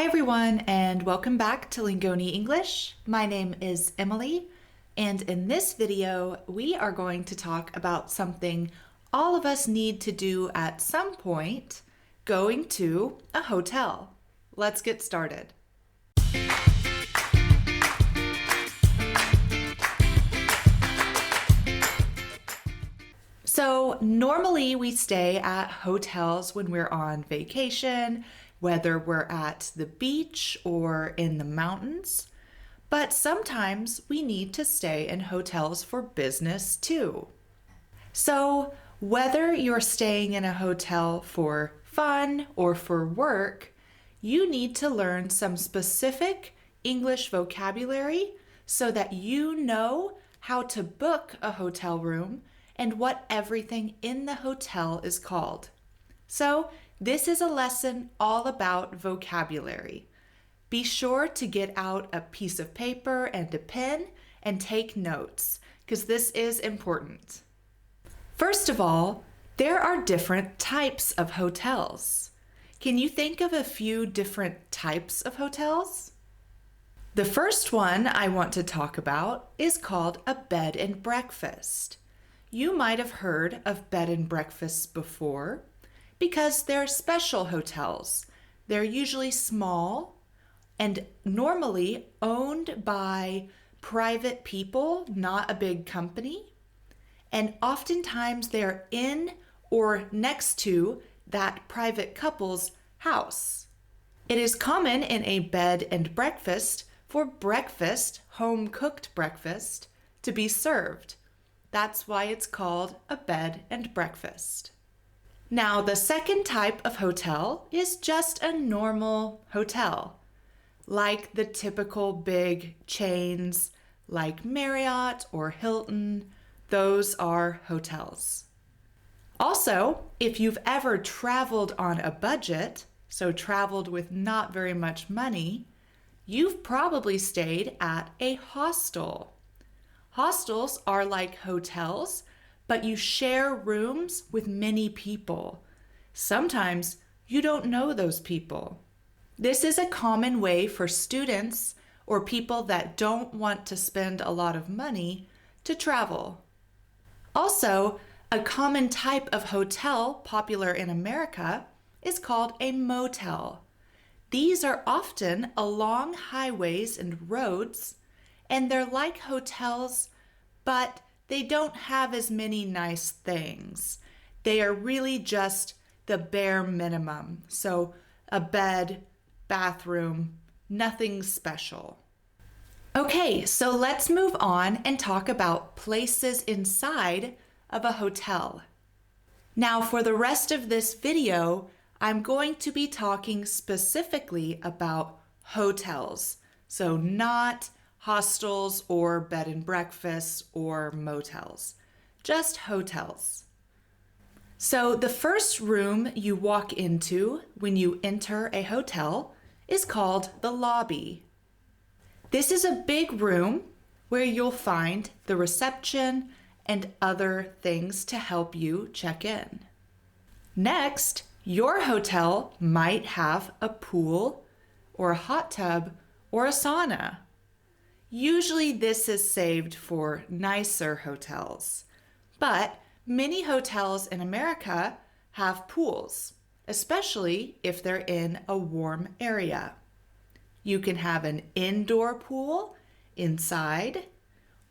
Hi everyone, and welcome back to Lingoni English. My name is Emily, and in this video, we are going to talk about something all of us need to do at some point, going to a hotel. Let's get started. So normally we stay at hotels when we're on vacation, whether we're at the beach or in the mountains. But sometimes we need to stay in hotels for business too. So whether you're staying in a hotel for fun or for work, you need to learn some specific English vocabulary so that you know how to book a hotel room and what everything in the hotel is called. So this is a lesson all about vocabulary. Be sure to get out a piece of paper and a pen and take notes, because this is important. First of all, there are different types of hotels. Can you think of a few different types of hotels? The first one I want to talk about is called a bed and breakfast. You might have heard of bed and breakfasts before, because they're special hotels. They're usually small and normally owned by private people, not a big company. And oftentimes they're in or next to that private couple's house. It is common in a bed and breakfast for breakfast, home-cooked breakfast, to be served. That's why it's called a bed and breakfast. Now, the second type of hotel is just a normal hotel, like the typical big chains like Marriott or Hilton. Those are hotels. Also, if you've ever traveled on a budget, so traveled with not very much money, you've probably stayed at a hostel. Hostels are like hotels, but you share rooms with many people. Sometimes you don't know those people. This is a common way for students or people that don't want to spend a lot of money to travel. Also, a common type of hotel popular in America is called a motel. These are often along highways and roads, and they're like hotels, but they don't have as many nice things. They are really just the bare minimum. So a bed, bathroom, nothing special. Okay, so let's move on and talk about places inside of a hotel. Now, for the rest of this video, I'm going to be talking specifically about hotels. So not hostels or bed and breakfasts or motels, just hotels. So the first room you walk into when you enter a hotel is called the lobby. This is a big room where you'll find the reception and other things to help you check in. Next, your hotel might have a pool or a hot tub or a sauna. Usually this is saved for nicer hotels, but many hotels in America have pools, especially if they're in a warm area. You can have an indoor pool inside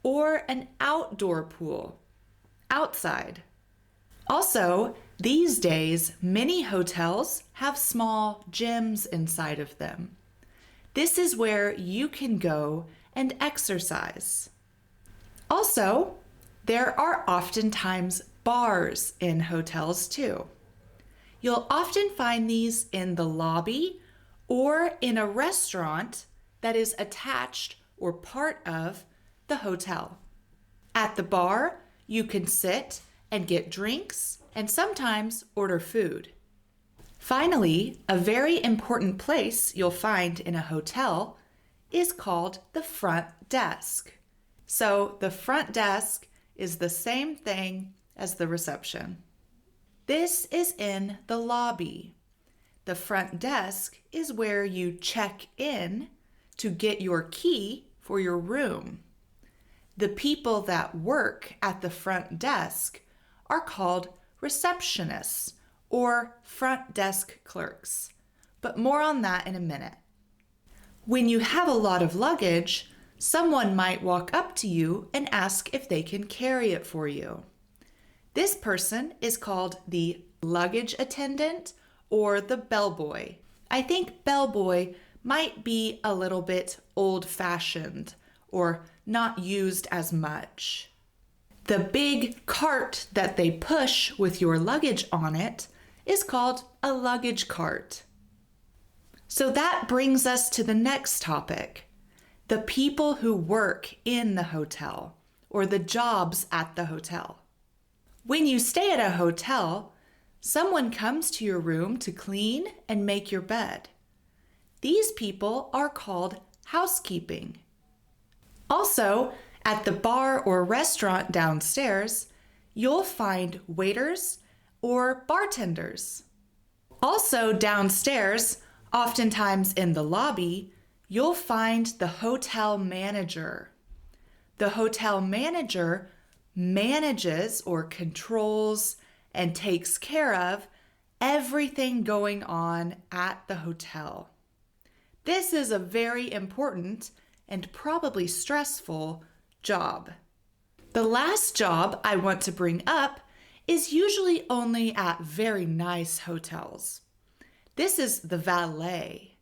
or an outdoor pool outside. Also, these days, many hotels have small gyms inside of them. This is where you can go and exercise. Also, there are oftentimes bars in hotels too. You'll often find these in the lobby or in a restaurant that is attached or part of the hotel. At the bar, you can sit and get drinks and sometimes order food. Finally, a very important place you'll find in a hotel is called the front desk. So the front desk is the same thing as the reception. This is in the lobby. The front desk is where you check in to get your key for your room. The people that work at the front desk are called receptionists or front desk clerks, but more on that in a minute. When you have a lot of luggage, someone might walk up to you and ask if they can carry it for you. This person is called the luggage attendant or the bellboy. I think bellboy might be a little bit old-fashioned or not used as much. The big cart that they push with your luggage on it is called a luggage cart. So that brings us to the next topic, the people who work in the hotel or the jobs at the hotel. When you stay at a hotel, someone comes to your room to clean and make your bed. These people are called housekeeping. Also, at the bar or restaurant downstairs, you'll find waiters or bartenders. Also downstairs, oftentimes in the lobby, you'll find the hotel manager. The hotel manager manages or controls and takes care of everything going on at the hotel. This is a very important and probably stressful job. The last job I want to bring up is usually only at very nice hotels. This is the valet.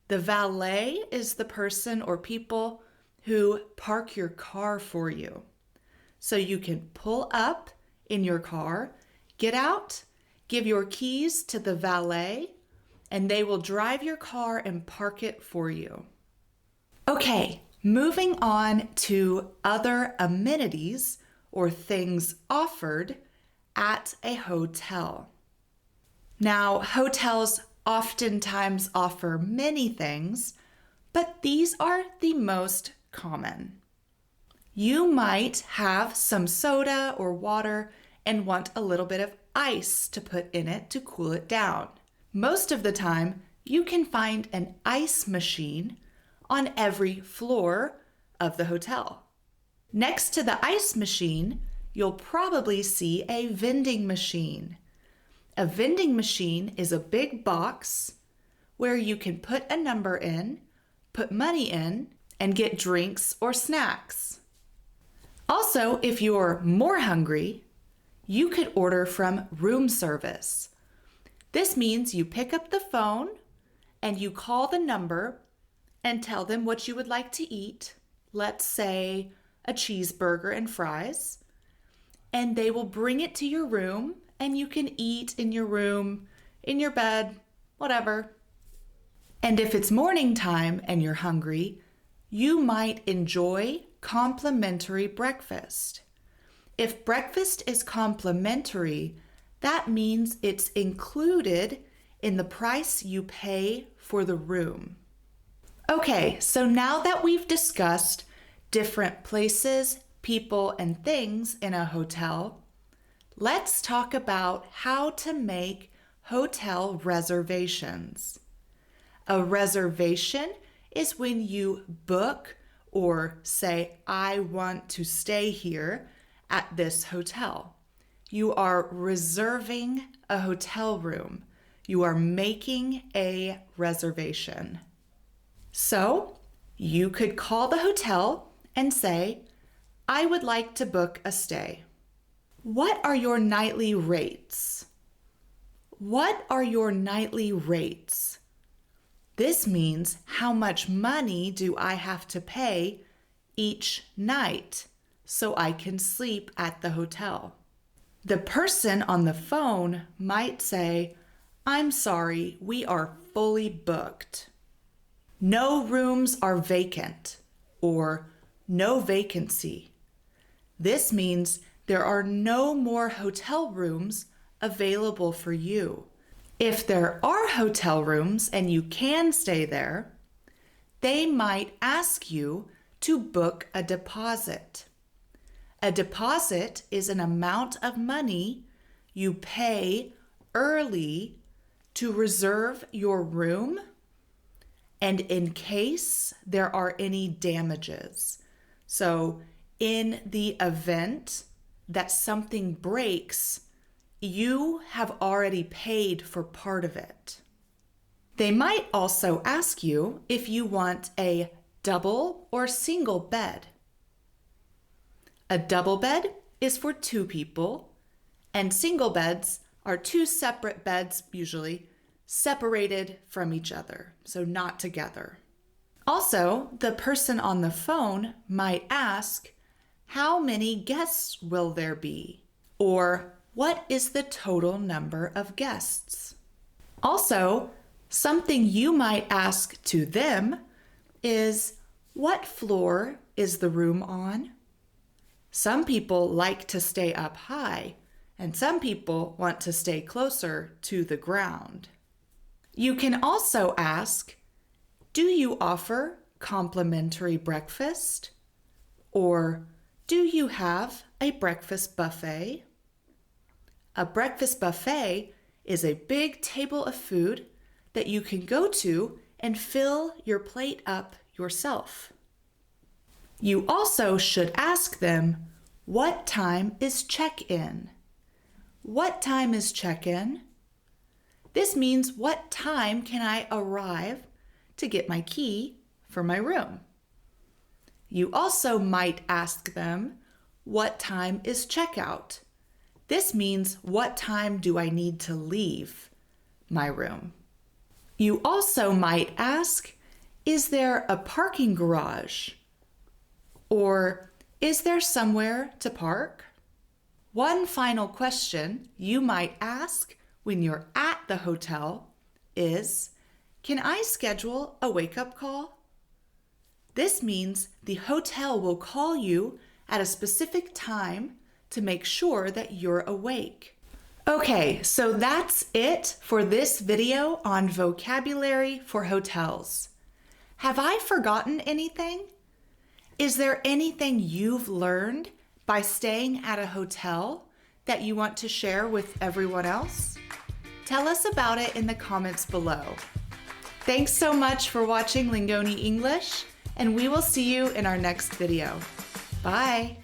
The valet is the person or people who park your car for you. So you can pull up in your car, get out, give your keys to the valet, and they will drive your car and park it for you. Okay, moving on to other amenities or things offered at a hotel. Now, hotels oftentimes offer many things, but these are the most common. You might have some soda or water and want a little bit of ice to put in it to cool it down. Most of the time, you can find an ice machine on every floor of the hotel. Next to the ice machine, you'll probably see a vending machine. A vending machine is a big box where you can put a number in, put money in, and get drinks or snacks. Also, if you're more hungry, you could order from room service. This means you pick up the phone and you call the number and tell them what you would like to eat. Let's say a cheeseburger and fries. And they will bring it to your room and you can eat in your room, in your bed, whatever. And if it's morning time and you're hungry, you might enjoy complimentary breakfast. If breakfast is complimentary, that means it's included in the price you pay for the room. Okay, so now that we've discussed different places, people, and things in a hotel, let's talk about how to make hotel reservations. A reservation is when you book or say, I want to stay here at this hotel. You are reserving a hotel room. You are making a reservation. So you could call the hotel and say, I would like to book a stay. What are your nightly rates? What are your nightly rates? This means how much money do I have to pay each night so I can sleep at the hotel? The person on the phone might say, I'm sorry, we are fully booked. No rooms are vacant or no vacancy. This means there are no more hotel rooms available for you. If there are hotel rooms and you can stay there, they might ask you to book a deposit. A deposit is an amount of money you pay early to reserve your room and in case there are any damages. So in the event that something breaks, you have already paid for part of it. They might also ask you if you want a double or single bed. A double bed is for 2 people, and single beds are 2 separate beds, usually separated from each other, so not together. Also, the person on the phone might ask, how many guests will there be? Or what is the total number of guests? Also, something you might ask to them is, what floor is the room on? Some people like to stay up high, and some people want to stay closer to the ground. You can also ask, do you offer complimentary breakfast? Or do you have a breakfast buffet? A breakfast buffet is a big table of food that you can go to and fill your plate up yourself. You also should ask them, what time is check-in? What time is check-in? This means what time can I arrive to get my key for my room? You also might ask them, what time is checkout? This means what time do I need to leave my room? You also might ask, is there a parking garage? Or is there somewhere to park? One final question you might ask when you're at the hotel is, can I schedule a wake-up call? This means the hotel will call you at a specific time to make sure that you're awake. Okay, so that's it for this video on vocabulary for hotels. Have I forgotten anything? Is there anything you've learned by staying at a hotel that you want to share with everyone else? Tell us about it in the comments below. Thanks so much for watching Lingoni English, and we will see you in our next video. Bye!